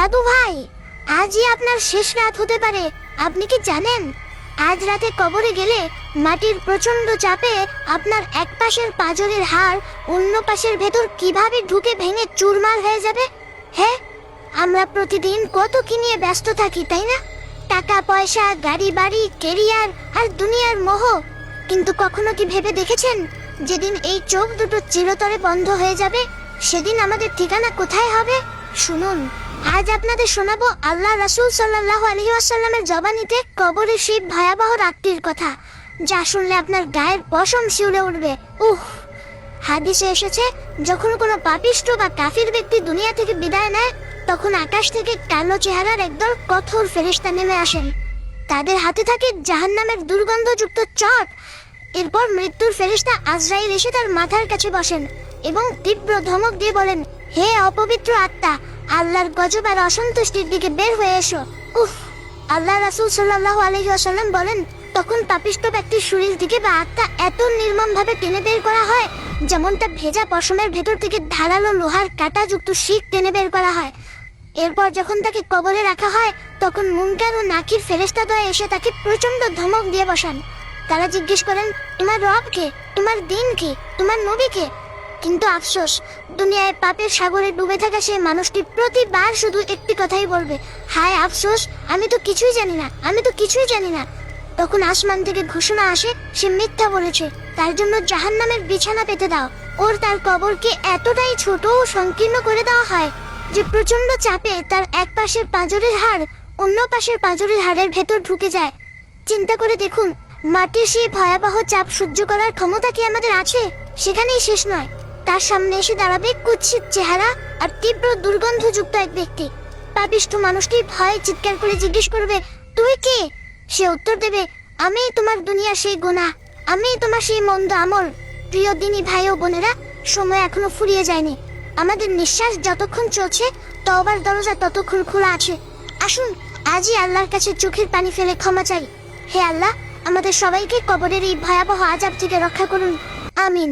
দাদু ভাই, আজই আপনার শেষ রাত হতে পারে। আপনি কি জানেন, আজ রাতে কবরে গেলে মাটির প্রচন্ড চাপে আপনার এক পাশের পাঁজরের হাড় অন্য পাশের ভেতর কিভাবে ঢুকে ভেঙে চুরমার হয়ে যাবে। হ্যাঁ, আমরা প্রতিদিন কত কি নিয়ে ব্যস্ত থাকি, তাই না? টাকা পয়সা, গাড়ি বাড়ি, কেরিয়ার আর দুনিয়ার মোহ। কিন্তু কখনো কি ভেবে দেখেছেন, যেদিন এই চোখ দুটো চিরতরে বন্ধ হয়ে যাবে, সেদিন আমাদের ঠিকানা কোথায় হবে? শুনুন, আজ আপনাদের শোনাবো আল্লাহ রাসূল সাল্লাল্লাহু আলাইহি ওয়াসাল্লামের জবানিতে কবরের সেই ভয়াবহ রাতটির কথা, যা শুনলে আপনার গায়ের পশম শিউরে উঠবে। হাদিসে এসেছে, যখন কোনো পাপিষ্ঠ বা কাফির ব্যক্তি দুনিয়া থেকে বিদায় নেয়, তখন আকাশ থেকে কালো চেহারার একদল কঠোর ফেরেশতা নেমে আসেন। তাদের হাতে থাকে জাহান্নামের দুর্গন্ধযুক্ত চট। এরপর মৃত্যুর ফেরেশতা আজরাইল এসে তার মাথার কাছে বসেন এবং তীব্র ধমক দিয়ে বলেন, হে অপবিত্র আত্মা, আল্লাহর গজব আর অসন্তুষ্টির দিকে বের হয়ে এসো। আল্লাহ রাসূল সাল্লাল্লাহু আলাইহি ওয়াসাল্লাম বলেন, তখন পাপিষ্ঠ ব্যক্তির শরীর থেকে বা আত্মা এত নির্মমভাবে টেনে বের করা হয়, যেমনটা ভেজা পশমের ভেতর থেকে ধারালো লোহার কাঁটাযুক্ত শিক টেনে বের করা হয়। এরপর যখন তাকে কবরে রাখা হয়, তখন মুনকার ও নাকির ফেরেশতাদ্বয় এসে তাকে প্রচন্ড ধমক দিয়ে বসান। তারা জিজ্ঞেস করেন, তোমার রব কে, তোমার দিন কি, তোমার নবী কে? কিন্তু আফসোস, দুনিয়ায় পাপের সাগরে ডুবে থাকা সেই মানুষটি প্রতিবার শুধু একটি কথাই বলবে, হায় আফসোস, আমি তো কিছুই জানি না, আমি তো কিছুই জানি না। তখন আসমান থেকে ঘোষণা আসে, সে মিথ্যা বলেছে, তার জন্য জাহান্নামের বিছানা পেতে দাও। তার কবরকে এতটাই ছোট ও সংকীর্ণ করে দেওয়া হয় যে প্রচন্ড চাপে তার এক পাশের পাঁজরের হাড় অন্য পাশের পাঁজরের হাড়ের ভেতর ঢুকে যায়। চিন্তা করে দেখুন, মাটির সেই ভয়াবহ চাপ সহ্য করার ক্ষমতা কি আমাদের আছে? সেখানেই শেষ নয়, তার সামনে এসে দাঁড়াবে কুৎসিত চেহারা আর তীব্র দুর্গন্ধযুক্ত এক ব্যক্তি। পাপিষ্ঠ মানুষটি ভয়ে চিৎকার করে জিজ্ঞেস করবে, তুই কে? সে উত্তর দেবে, আমি তোমার দুনিয়ার সেই গুনাহ, আমি তোমার সেই মন্দ আমল। প্রিয় দিনী ভাই ও বোনেরা, সময় এখনো ফুরিয়ে যায়নি। আমাদের নিঃশ্বাস যতক্ষণ চলছে, তওবার দরজা ততক্ষণ খোলা আছে। আসুন আজই আল্লাহর কাছে চোখের পানি ফেলে ক্ষমা চাই। হে আল্লাহ, আমাদের সবাইকে কবরের এই ভয়াবহ আযাব থেকে রক্ষা করুন, আমিন।